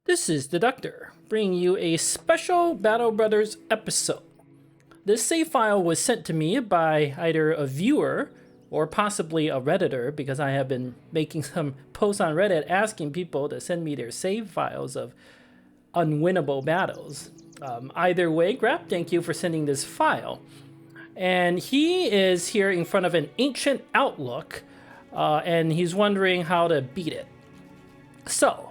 This is the Doctor, bringing you a special Battle Brothers episode. This save file was sent to me by either a viewer or possibly a Redditor, because I have been making some posts on Reddit asking people to send me their save files of unwinnable battles. Either way, Grab, thank you for sending this file. And he is here in front of an ancient outlook, and he's wondering how to beat it. So,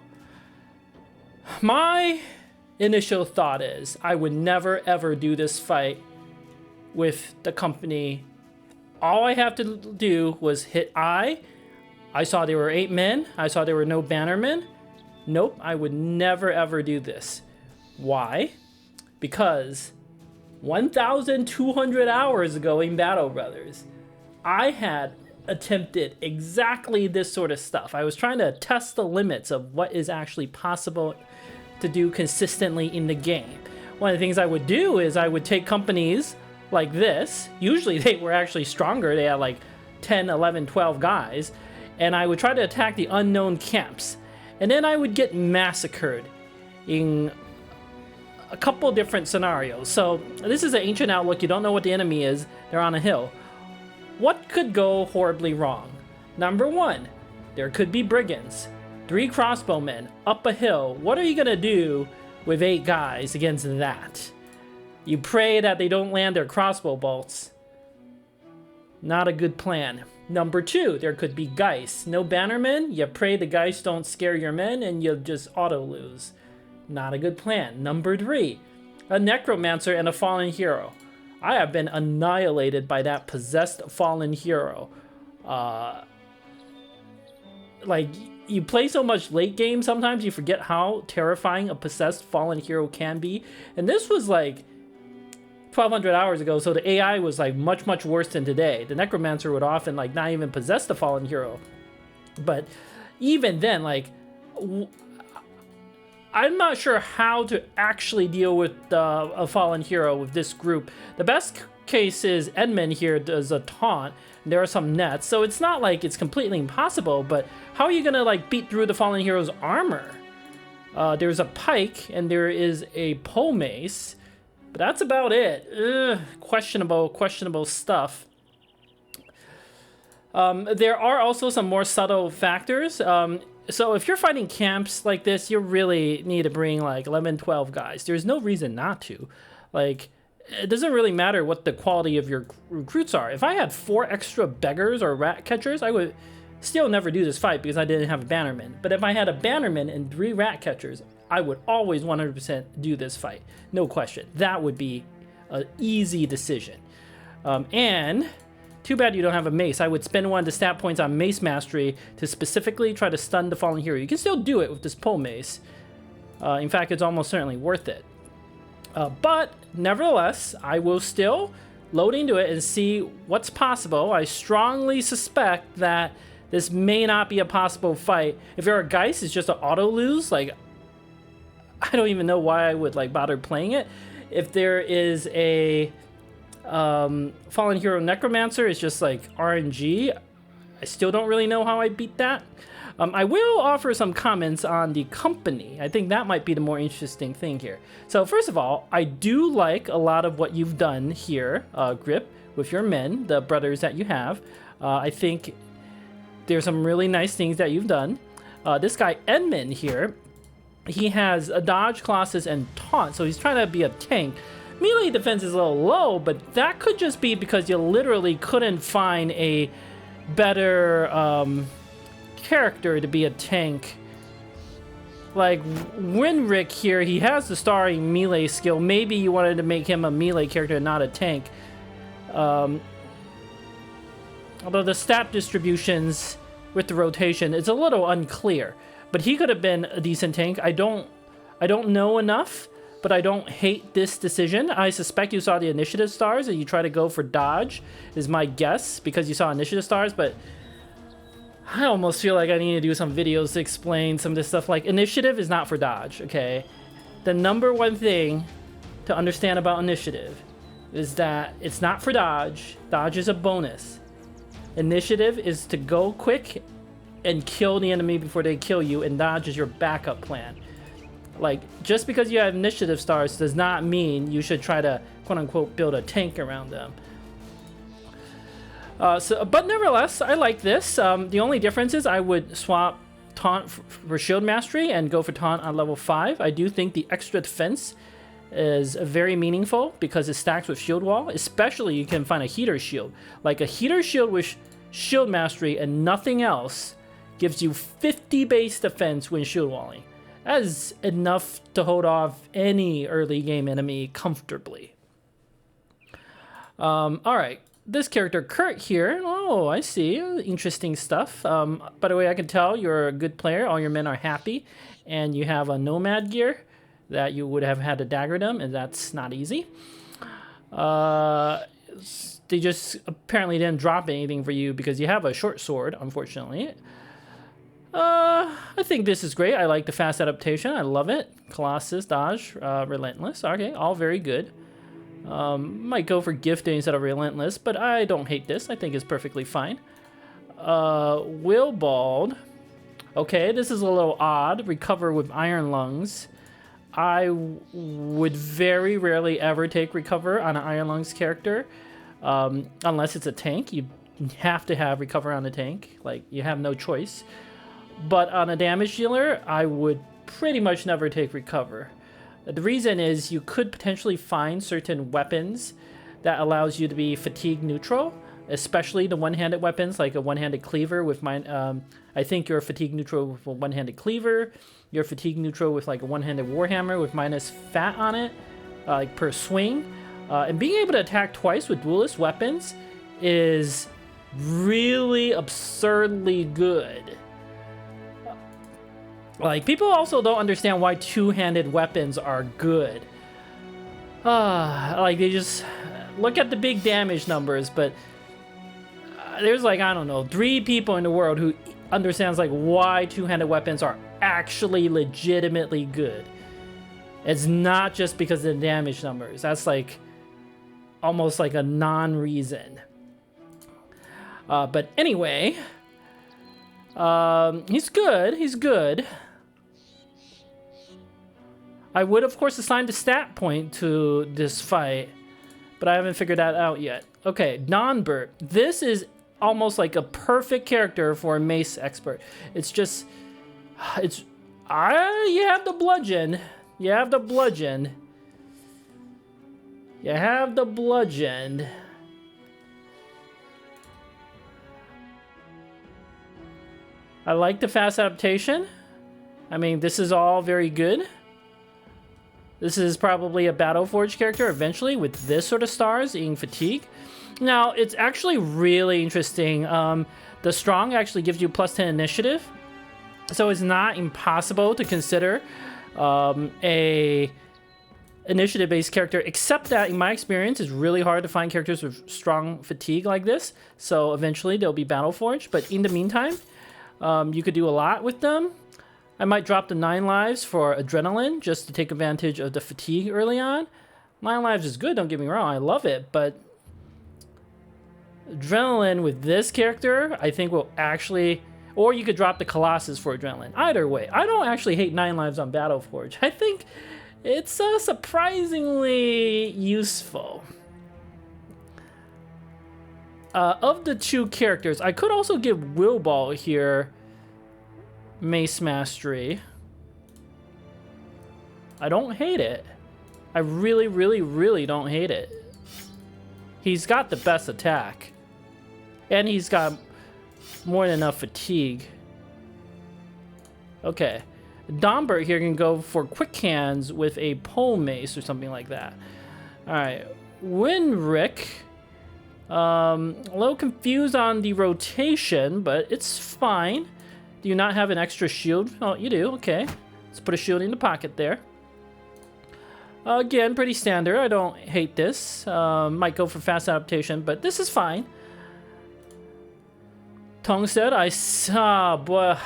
my initial thought is I would never ever do this fight with the company. All I have to do was hit I saw there were 8 men. I saw there were no bannermen. Nope, I would never ever do this. Why? Because 1,200 hours ago in Battle Brothers, I had attempted exactly this sort of stuff. I was trying to test the limits of what is actually possible to do consistently in the game. One of the things I would do is I would take companies like this. Usually they were actually stronger. They had like 10, 11, 12 guys. And I would try to attack the unknown camps. And then I would get massacred in a couple different scenarios. So this is an ancient outlook. You don't know what the enemy is. They're on a hill. What could go horribly wrong? Number one, there could be brigands. 3 crossbowmen up a hill. What are you gonna do with 8 guys against that? You pray that they don't land their crossbow bolts. Not a good plan. Number 2, there could be Geist. No bannermen. You pray the Geist don't scare your men and you'll just auto lose. Not a good plan. Number 3, a Necromancer and a fallen hero. I have been annihilated by that possessed fallen hero. Like, you play so much late game, sometimes you forget how terrifying a possessed fallen hero can be. And this was like 1,200 hours ago, so the AI was like much worse than today. The Necromancer would often like not even possess the fallen hero. But even then, like, I'm not sure how to actually deal with a fallen hero with this group. The best case is Edmund here does a taunt. There are some nets, so it's not like it's completely impossible, but how are you gonna like beat through the fallen hero's armor? There's a pike and there is a pole mace, but that's about it. Questionable stuff. There are also some more subtle factors. So if you're fighting camps like this, you really need to bring like 11, 12 guys. There's no reason not to. Like, it doesn't really matter what the quality of your recruits are. If I had 4 extra beggars or rat catchers, I would still never do this fight because I didn't have a bannerman. But if I had a bannerman and 3 rat catchers, I would always 100% do this fight. No question. That would be an easy decision. And too bad you don't have a mace. I would spend one of the stat points on mace mastery to specifically try to stun the fallen hero. You can still do it with this pole mace. In fact, it's almost certainly worth it. But nevertheless, I will still load into it and see what's possible. I strongly suspect that this may not be a possible fight. If you're a Geist, it's just an auto lose. Like, I don't even know why I would like bother playing it. If there is a fallen hero Necromancer, it's just like RNG. I still don't really know how I beat that. I will offer some comments on the company. I think that might be the more interesting thing here. So first of all, I do like a lot of what you've done here, Grip, with your men, the brothers that you have. I think there's some really nice things that you've done. This guy, Edmund here, he has a dodge, colossus, and taunt, so he's trying to be a tank. Melee defense is a little low, but that could just be because you literally couldn't find a better character to be a tank. Like Winrick here, he has the starring melee skill. Maybe you wanted to make him a melee character and not a tank. Although the stat distributions with the rotation is a little unclear. But he could have been a decent tank. I don't know enough, but I don't hate this decision. I suspect you saw the initiative stars and you try to go for dodge, is my guess, because you saw initiative stars, but I almost feel like I need to do some videos to explain some of this stuff. Like, initiative is not for dodge, okay? The number one thing to understand about initiative is that it's not for dodge. Dodge is a bonus. Initiative is to go quick and kill the enemy before they kill you, and dodge is your backup plan. Like, just because you have initiative stars does not mean you should try to, quote-unquote, build a tank around them. But nevertheless, I like this. The only difference is I would swap Taunt for Shield Mastery and go for Taunt on level 5. I do think the extra defense is very meaningful because it stacks with Shield Wall. Especially you can find a Heater Shield. Like a Heater Shield with Shield Mastery and nothing else gives you 50 base defense when Shield Walling. That is enough to hold off any early game enemy comfortably. Alright, this character Kurt here. Oh, I see. Interesting stuff. By the way, I can tell you're a good player. All your men are happy. And you have a Nomad gear that you would have had to daggerdom, and that's not easy. They just apparently didn't drop anything for you because you have a short sword, unfortunately. I think this is great. I like the fast adaptation. I love it. Colossus, dodge, relentless. Okay, all very good. Might go for gifting instead of relentless, but I don't hate this. I think it's perfectly fine. Willbald. Okay, this is a little odd. Recover with Iron Lungs. I would very rarely ever take recover on an Iron Lungs character. Unless it's a tank. You have to have recover on the tank. Like, you have no choice. But on a damage dealer, I would pretty much never take recover. The reason is you could potentially find certain weapons that allows you to be fatigue neutral, especially the one-handed weapons, like a one-handed cleaver with mine. I think you're fatigue neutral with a one-handed cleaver. You're fatigue neutral with like a one-handed warhammer with minus fat on it, like per swing. And being able to attack twice with duelist weapons is really absurdly good. Like, people also don't understand why two-handed weapons are good. Like, they just look at the big damage numbers, but there's like, I don't know, 3 people in the world who understands like why two-handed weapons are actually legitimately good. It's not just because of the damage numbers. That's like almost like a non-reason. But anyway, he's good. He's good. I would, of course, assign the stat point to this fight, but I haven't figured that out yet. Okay, Nonbert. This is almost like a perfect character for a mace expert. It's just, you have the bludgeon. You have the bludgeon. You have the bludgeon. I like the fast adaptation. I mean, this is all very good. This is probably a Battleforge character eventually with this sort of stars eating fatigue. Now, it's actually really interesting. The strong actually gives you +10 initiative. So it's not impossible to consider a initiative-based character, except that in my experience, it's really hard to find characters with strong fatigue like this. So eventually they'll be Battleforged. But in the meantime, you could do a lot with them. I might drop the 9 lives for Adrenaline just to take advantage of the fatigue early on. 9 lives is good, don't get me wrong, I love it, but Adrenaline with this character, I think will actually... Or you could drop the Colossus for Adrenaline. Either way, I don't actually hate 9 lives on Battleforge. I think it's surprisingly useful. Of the 2 characters, I could also give Willball here Mace Mastery. I don't hate it. I really, really, really don't hate it. He's got the best attack. And he's got more than enough fatigue. Okay. Dombert here can go for quick hands with a pole mace or something like that. Alright. Winrick. A little confused on the rotation, but it's fine. Do you not have an extra shield? Oh, you do. Okay. Let's put a shield in the pocket there. Again, pretty standard. I don't hate this. Might go for fast adaptation, but this is fine. Tungstead, I saw, boy.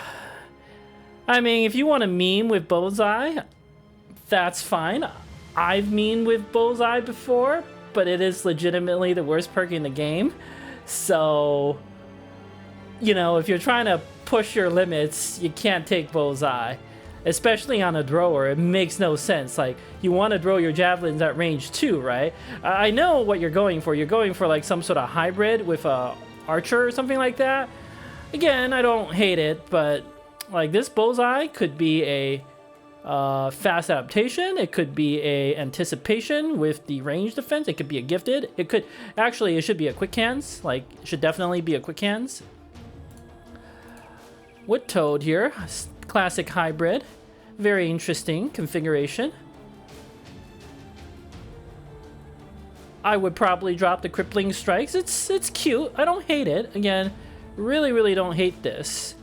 I mean, if you want to meme with Bullseye, that's fine. I've memed with Bullseye before, but it is legitimately the worst perk in the game. So, you know, if you're trying to push your limits, you can't take Bullseye. especially on a thrower. It makes no sense. Like, you want to throw your javelins at range 2, right? I know what you're going for. You're going for like some sort of hybrid with a archer or something like that. Again, I don't hate it, but like this bullseye could be a fast adaptation. It could be a anticipation with the range defense. It could be a gifted. It could actually, it should be a quick hands. Like, it should definitely be a quick hands. Wood toad here, classic hybrid. Very interesting configuration. I would probably drop the crippling strikes. It's cute. I don't hate it. Again, really don't hate this.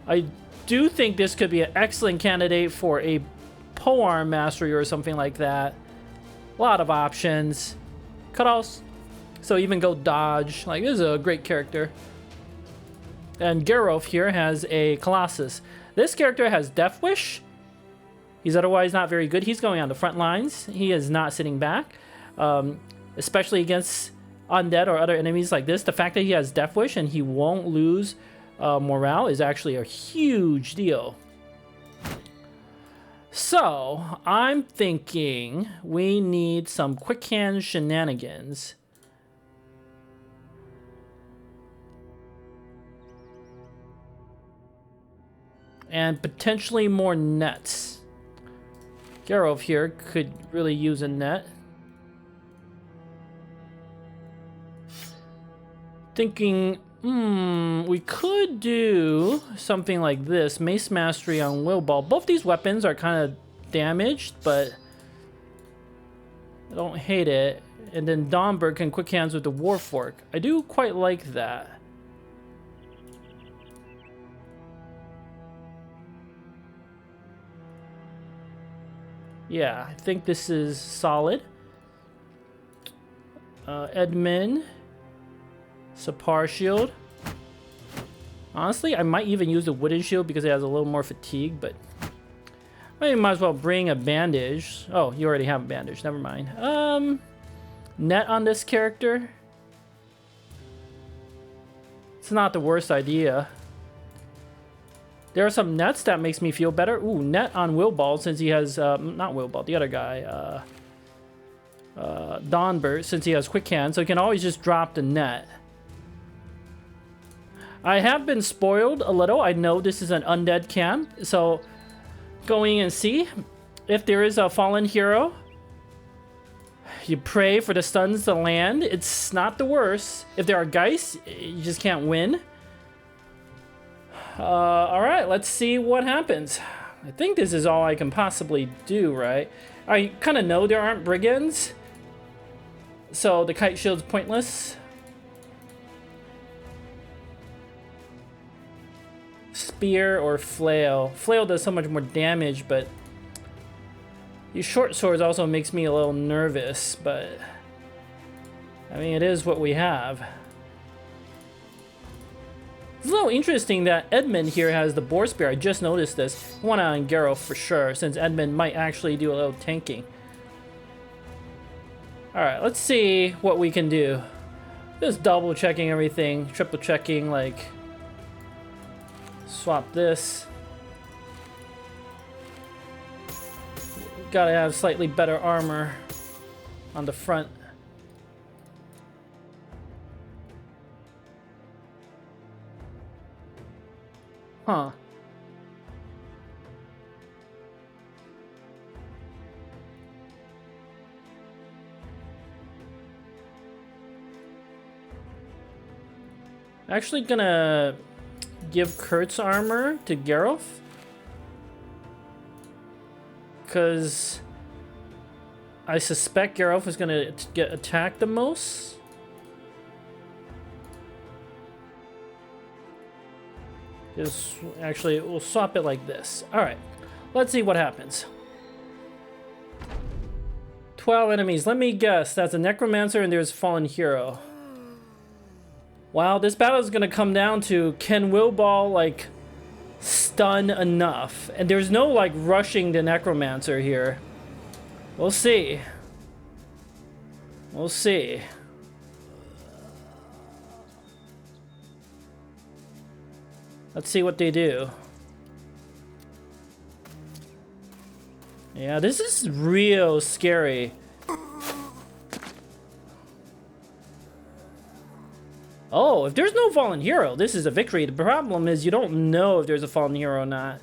I do think this could be an excellent candidate for a polearm mastery or something like that. A lot of options. Cutoffs. So even go dodge. Like, this is a great character. And Geralt here has a Colossus. This character has Death Wish. He's otherwise not very good. He's going on the front lines. He is not sitting back. Especially against undead or other enemies like this. The fact that he has Death Wish and he won't lose morale is actually a huge deal. So, I'm thinking we need some quick hand shenanigans. And potentially more nets. Geralt here could really use a net. Thinking, we could do something like this. Mace Mastery on Willball. Both these weapons are kind of damaged, but I don't hate it. And then Domberg can quick hands with the Warfork. I do quite like that. Yeah, I think this is solid. Edmund. Sapar shield. Honestly, I might even use the wooden shield because it has a little more fatigue, but I might as well bring a bandage. Oh, you already have a bandage. Never mind. Net on this character. It's not the worst idea. There are some nets that makes me feel better. Ooh, net on Willball since he has, not Willball, the other guy, Donbert, since he has quick hand, so he can always just drop the net. I have been spoiled a little. I know this is an undead camp, so going and see if there is a fallen hero. You pray for the stuns to land. It's not the worst. If there are geists, you just can't win. Alright, let's see what happens. I think this is all I can possibly do, right? I kind of know there aren't brigands, so the kite shield's pointless. Spear or flail. Flail does so much more damage, but these short swords also makes me a little nervous, but I mean, it is what we have. It's a little interesting that Edmund here has the boar spear. I just noticed this. I want on Geralt for sure, since Edmund might actually do a little tanking. Alright, let's see what we can do. Just double checking everything, triple checking, like swap this. Gotta have slightly better armor on the front. Huh. Actually gonna give Kurt's armor to Geralt, because I suspect Geralt is gonna get attacked the most. Just actually, we'll swap it like this. All right, let's see what happens. 12 enemies. Let me guess. That's a Necromancer and there's a Fallen Hero. Wow, this battle is gonna come down to, can Willball like stun enough? And there's no like rushing the Necromancer here. We'll see. We'll see. Let's see what they do. Yeah, this is real scary. Oh, if there's no fallen hero, this is a victory. The problem is you don't know if there's a fallen hero or not.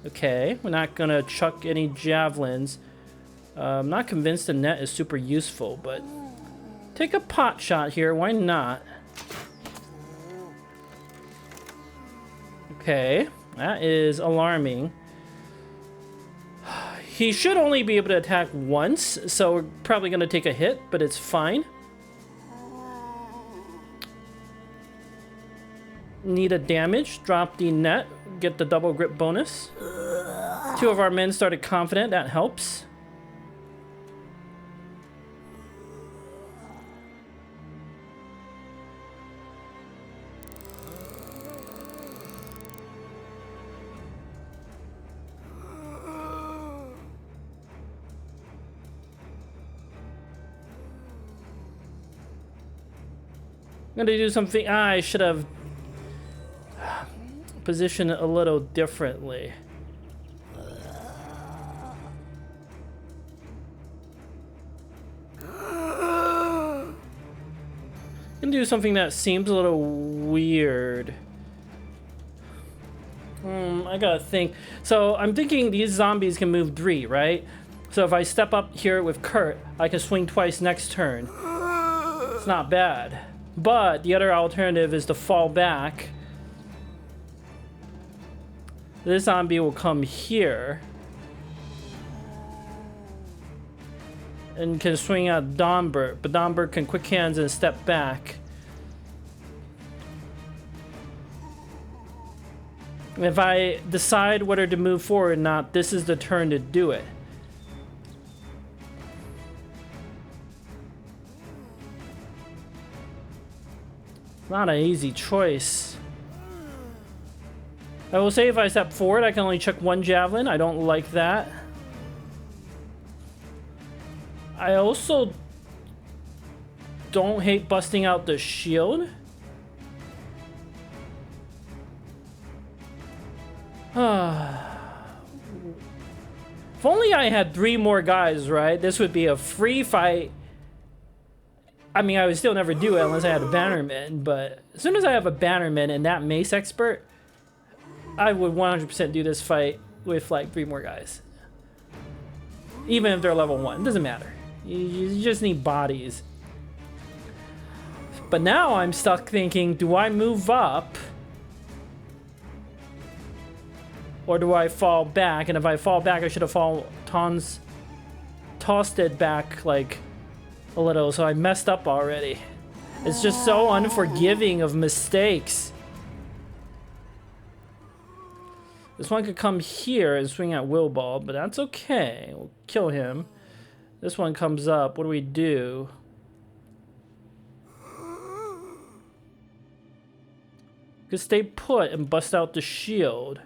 Okay, we're not gonna chuck any javelins. I'm not convinced the net is super useful, but take a pot shot here, why not? Okay, that is alarming. He should only be able to attack once, so we're probably gonna take a hit, but it's fine. Need a damage, drop the net, get the double grip bonus. 2 of our men started confident, that helps. I'm gonna do something. I should have positioned it a little differently. I'm gonna do something that seems a little weird. I gotta think. So I'm thinking these zombies can move 3, right? So if I step up here with Kurt, I can swing twice next turn. It's not bad. But the other alternative is to fall back. This zombie will come here and can swing at Donbert, but Donbert can quick hands and step back. If I decide whether to move forward or not, this is the turn to do it. Not an easy choice. I will say if I step forward, I can only chuck 1 javelin. I don't like that. I also don't hate busting out the shield. If only I had 3 more guys, right? This would be a free fight. I mean, I would still never do it unless I had a bannerman, but as soon as I have a bannerman and that mace expert, I would 100% do this fight with like 3 more guys. Even if they're level 1, it doesn't matter. You just need bodies. But now I'm stuck thinking, do I move up? Or do I fall back? And if I fall back, I should have tossed it back like a little, so I messed up already. It's just so unforgiving of mistakes. This one could come here and swing at Will Ball, but that's okay. We'll kill him. This one comes up. What do we do? Could stay put and bust out the shield.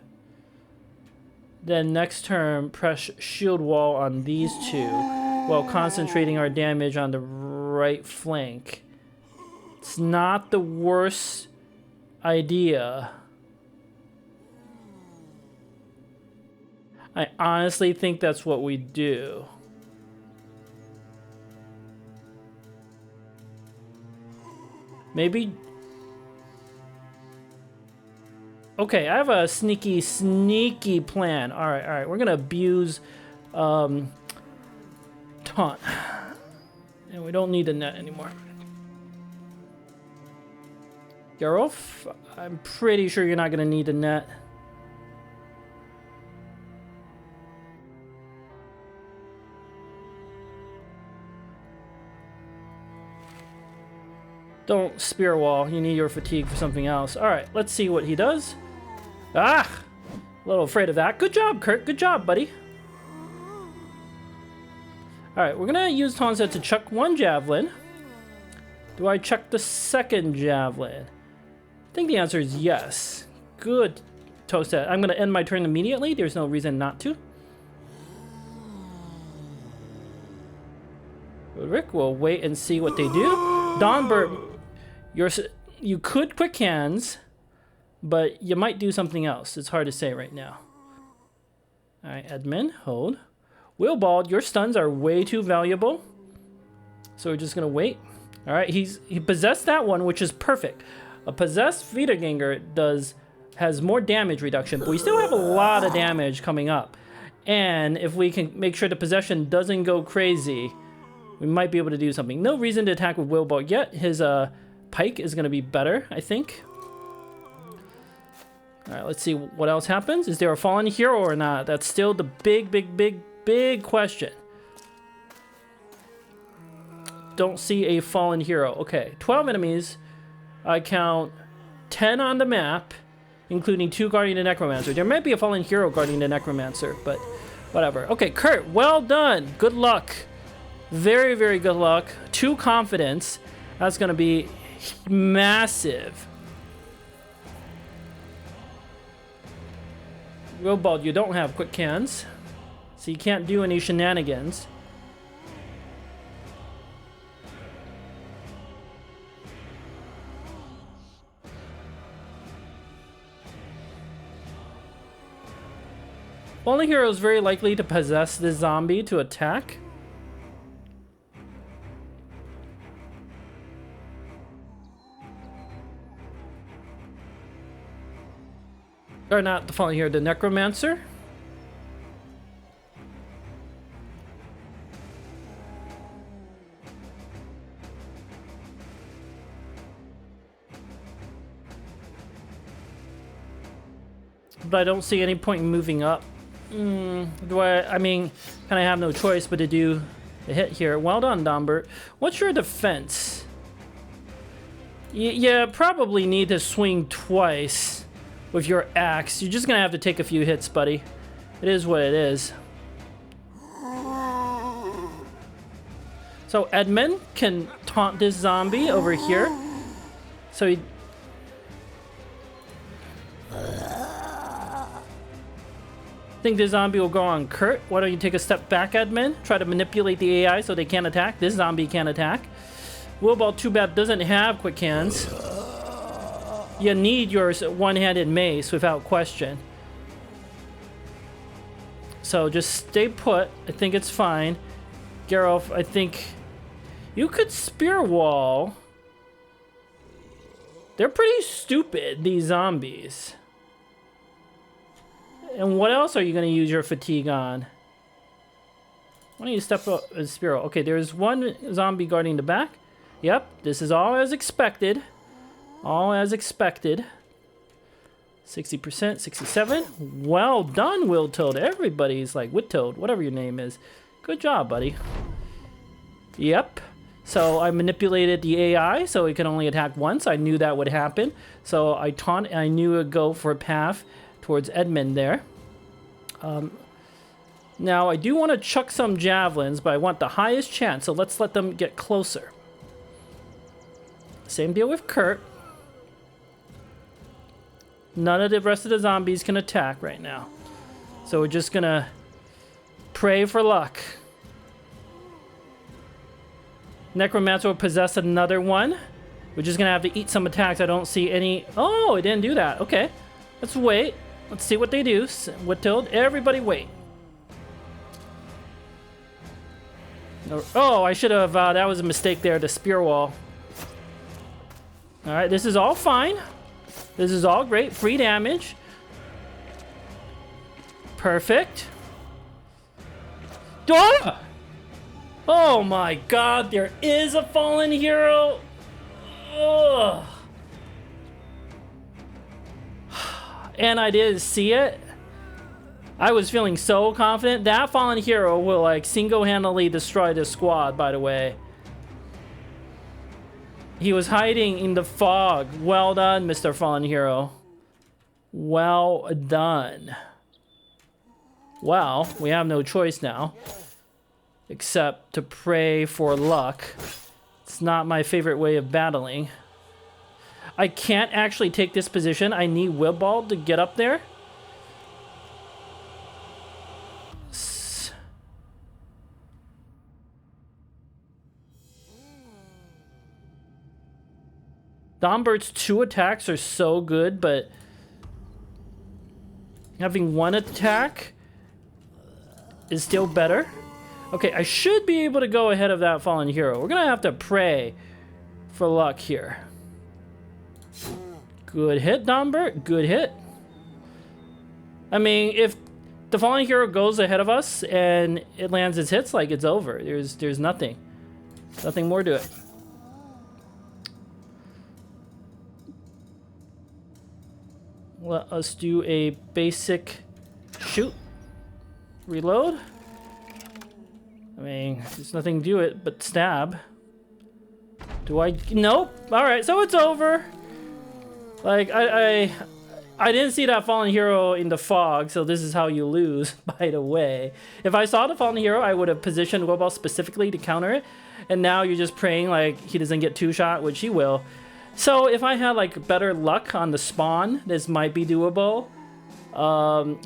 Then next turn, press shield wall on these 2 while concentrating our damage on the right flank. It's not the worst idea. I honestly think that's what we do. Maybe... Okay, I have a sneaky plan. Alright, we're gonna abuse taunt. And we don't need the net anymore. Geralt, I'm pretty sure you're not gonna need the net. Don't spear wall. You need your fatigue for something else. Alright, let's see what he does. Ah! A little afraid of that. Good job, Kurt. Good job, buddy. Alright, we're gonna use Tonsa to chuck 1 javelin. Do I chuck the 2nd javelin? I think the answer is yes. Good, Toasted. I'm gonna end my turn immediately. There's no reason not to. Rick will wait and see what they do. Donbert, you could quick hands, but you might do something else. It's hard to say right now. All right, admin, hold. Willbald, your stuns are way too valuable. So we're just gonna wait. All right, he possessed that one, which is perfect. A possessed Wiederganger has more damage reduction, but we still have a lot of damage coming up. And if we can make sure the possession doesn't go crazy, we might be able to do something. No reason to attack with Willbald yet. His pike is gonna be better, I think. All right, let's see what else happens. Is there a fallen hero or not? That's still the big question. Don't see a fallen hero. Okay, 12 enemies. I count 10 on the map, including 2 guarding the Necromancer. There might be a fallen hero guarding the Necromancer, but whatever. Okay, Kurt, well done. Good luck. Very, very good luck. 2 confidence. That's going to be massive. Willbald, you don't have quick cans, so you can't do any shenanigans. Fallen hero is very likely to possess this zombie to attack. Or not the fallen hero, the Necromancer. But I don't see any point in moving up. I mean, kind of have no choice but to do a hit here. Well done, Dombert. What's your defense? You probably need to swing twice with your axe. You're just gonna have to take a few hits, buddy. It is what it is. So Edmund can taunt this zombie over here. So he... think this zombie will go on Kurt. Why don't you take a step back, Edmund? Try to manipulate the AI so they can't attack. This zombie can't attack. Willbald, too bad, doesn't have quick hands. You need your one-handed mace without question. So just stay put. I think it's fine. Geralt, I think you could spear wall. They're pretty stupid, these zombies. And what else are you going to use your fatigue on? Why don't you step up a spear? Okay, there's one zombie guarding the back. Yep, this is all as expected. All as expected. 60%, 67. Well done, Wiltoad. Everybody's like Wittoad, whatever your name is. Good job, buddy. Yep. So I manipulated the AI so it can only attack once. I knew that would happen. So I knew it would go for a path towards Edmund there. Now I do want to chuck some javelins, but I want the highest chance, so let's let them get closer. Same deal with Kurt. None of the rest of the zombies can attack right now. So we're just gonna pray for luck. Necromancer will possess another one. We're just gonna have to eat some attacks. I don't see any... Oh, it didn't do that. Okay. Let's wait. Let's see what they do. Wittold, everybody wait. Oh, I should have... that was a mistake there, the spear wall. Alright, this is all fine. This is all great. Free damage. Perfect. Oh! Oh my god, there is a fallen hero. Ugh. And I did see it. I was feeling so confident. That fallen hero will like single-handedly destroy this squad, by the way. He was hiding in the fog. Well done, Mr. Fallen Hero. Well done. Well, we have no choice now. Except to pray for luck. It's not my favorite way of battling. I can't actually take this position. I need Willbald to get up there. Dombert's 2 attacks are so good, but having 1 attack is still better. Okay, I should be able to go ahead of that fallen hero. We're gonna have to pray for luck here. Good hit, Dombert. Good hit. I mean, if the fallen hero goes ahead of us and it lands its hits, like, it's over. There's nothing more to it. Let us do a basic shoot. Reload. I mean, there's nothing to it but stab. Do I? Nope. All right, so it's over. Like, I didn't see that fallen hero in the fog, so this is how you lose, by the way. If I saw the fallen hero, I would have positioned Wobble specifically to counter it. And now you're just praying like he doesn't get two-shot, which he will. So if I had like better luck on the spawn, this might be doable.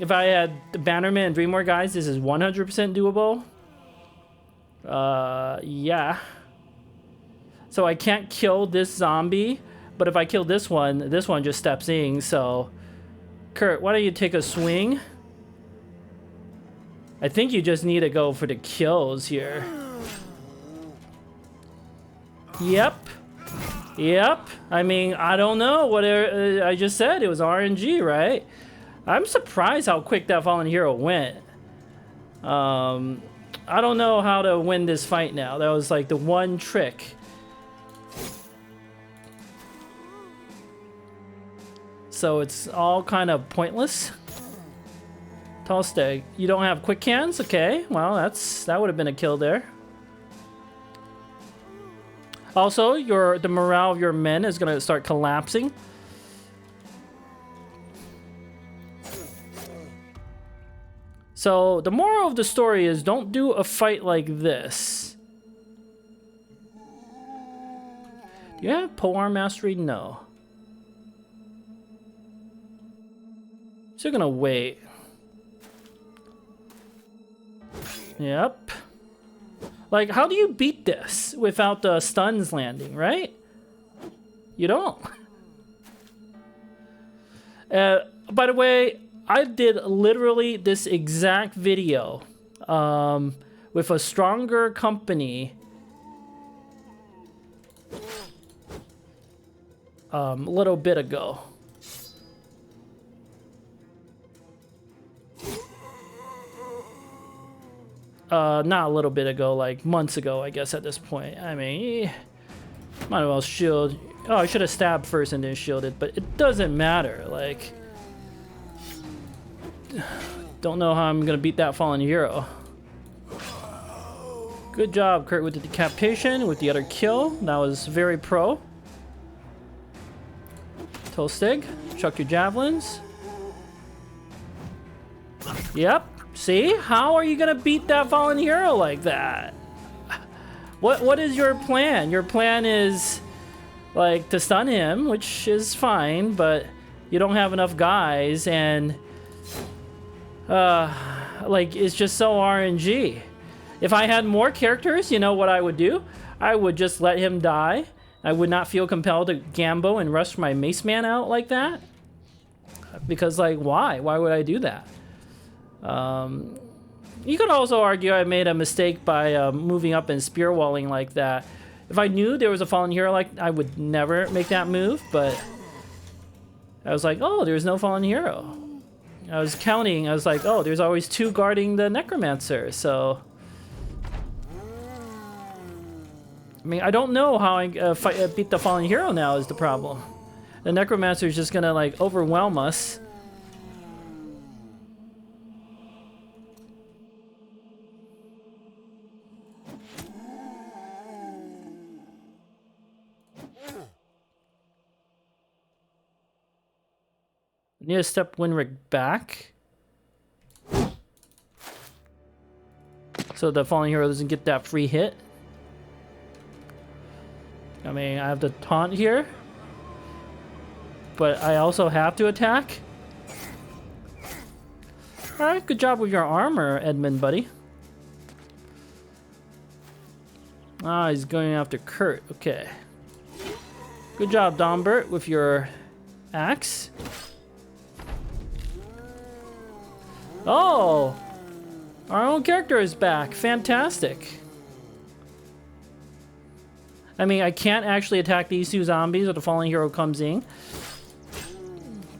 If I had the bannerman and 3 more guys, this is 100% doable. Yeah. So I can't kill this zombie, but if I kill this one just steps in, so... Kurt, why don't you take a swing? I think you just need to go for the kills here. Yep. Yep. I mean, I don't know what I just said. It was RNG, right? I'm surprised how quick that fallen hero went. I don't know how to win this fight now. That was like the one trick. So it's all kind of pointless. Tall steg. You don't have quick cans? Okay. Well, that would have been a kill there. Also, the morale of your men is going to start collapsing. So, the moral of the story is don't do a fight like this. Do you have polearm mastery? No. So you're gonna wait. Yep. Like, how do you beat this without the stuns landing, right? You don't. By the way, I did literally this exact video with a stronger company a little bit ago. Not a little bit ago, like months ago, I guess, at this point. I mean, might as well shield. Oh, I should have stabbed first and then shielded, but it doesn't matter. Like, don't know how I'm gonna beat that fallen hero. Good job, Kurt, with the decapitation, with the other kill. That was very pro. Tolstig, chuck your javelins. Yep. See? How are you gonna beat that fallen hero like that? What is your plan? Your plan is like to stun him, which is fine, but you don't have enough guys, and like, it's just so RNG. If I had more characters, you know what I would do? I would just let him die. I would not feel compelled to gambo and rush my mace man out like that. Because, like, why? Why would I do that? You could also argue I made a mistake by moving up and spear walling like that. If I knew there was a fallen hero, like, I would never make that move, but I was like, oh, there's no fallen hero. I was counting, I was like, oh, there's always 2 guarding the Necromancer, so... I mean, I don't know how I beat the fallen hero now is the problem. The Necromancer is just gonna, like, overwhelm us. Need to step Winrick back, so the fallen hero doesn't get that free hit. I mean, I have the taunt here, but I also have to attack. Alright, good job with your armor, Edmund, buddy. Ah, he's going after Kurt. Okay. Good job, Dombert, with your axe. Oh! Our own character is back. Fantastic. I mean, I can't actually attack these two zombies if the fallen hero comes in.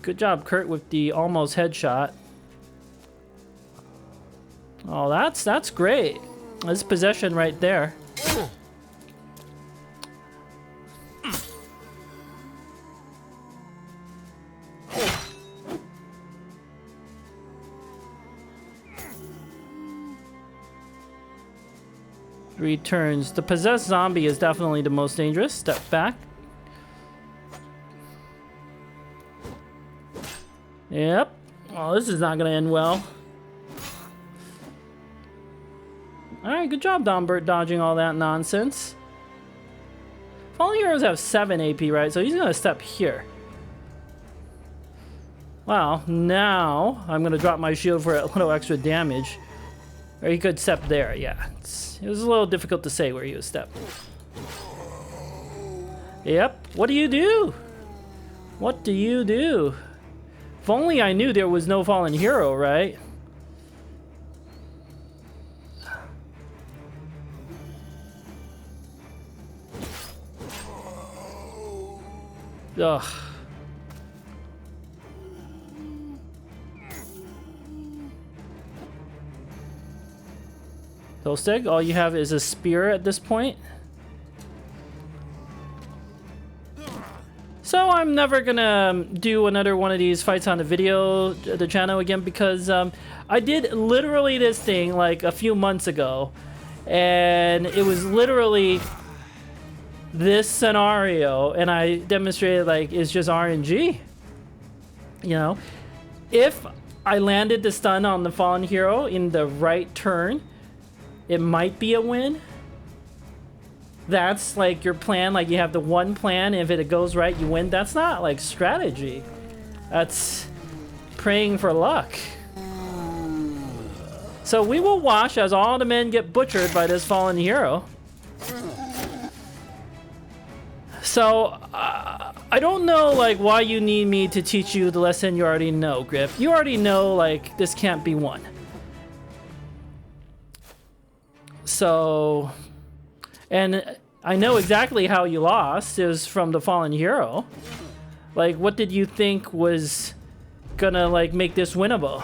Good job, Kurt, with the almost headshot. Oh, that's great. That's possession right there. Returns. The possessed zombie is definitely the most dangerous. Step back. Yep. Oh, this is not going to end well. Alright, good job, Dombert, dodging all that nonsense. Fallen heroes have 7 AP, right? So he's going to step here. Wow, now I'm going to drop my shield for a little extra damage. Or he could step there, yeah. It was a little difficult to say where he would step. Yep, what do you do? What do you do? If only I knew there was no fallen hero, right? Ugh. Toastig, all you have is a spear at this point. So I'm never gonna do another one of these fights on the channel again, because I did literally this thing like a few months ago, and it was literally this scenario, and I demonstrated like it's just RNG. You know, if I landed the stun on the fallen hero in the right turn, it might be a win. That's like your plan, like you have the one plan, if it goes right, you win. That's not like strategy. That's praying for luck. So we will watch as all the men get butchered by this fallen hero. So, I don't know like why you need me to teach you the lesson you already know, Griff. You already know like this can't be won. So, and I know exactly how you lost. It was from the fallen hero. Like, what did you think was gonna like make this winnable?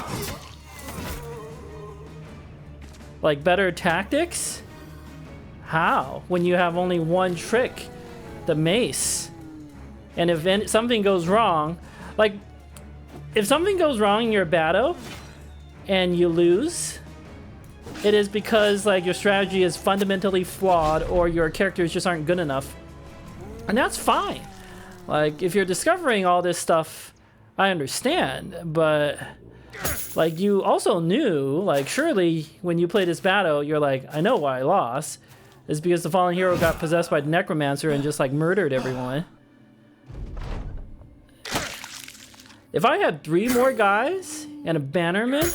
Like better tactics? How? When you have only one trick, the mace. And if something goes wrong, like if something goes wrong in your battle and you lose, it is because like your strategy is fundamentally flawed or your characters just aren't good enough. And that's fine. Like if you're discovering all this stuff, I understand, but like you also knew, like surely when you play this battle, you're like, I know why I lost. It's because the fallen hero got possessed by the Necromancer and just like murdered everyone. If I had 3 more guys and a bannerman,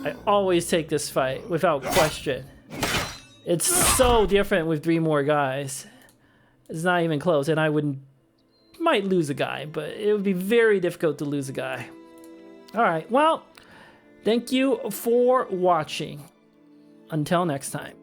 I always take this fight without question. It's so different with 3 more guys. It's not even close, and I might lose a guy, but it would be very difficult to lose a guy. Alright, well, thank you for watching. Until next time.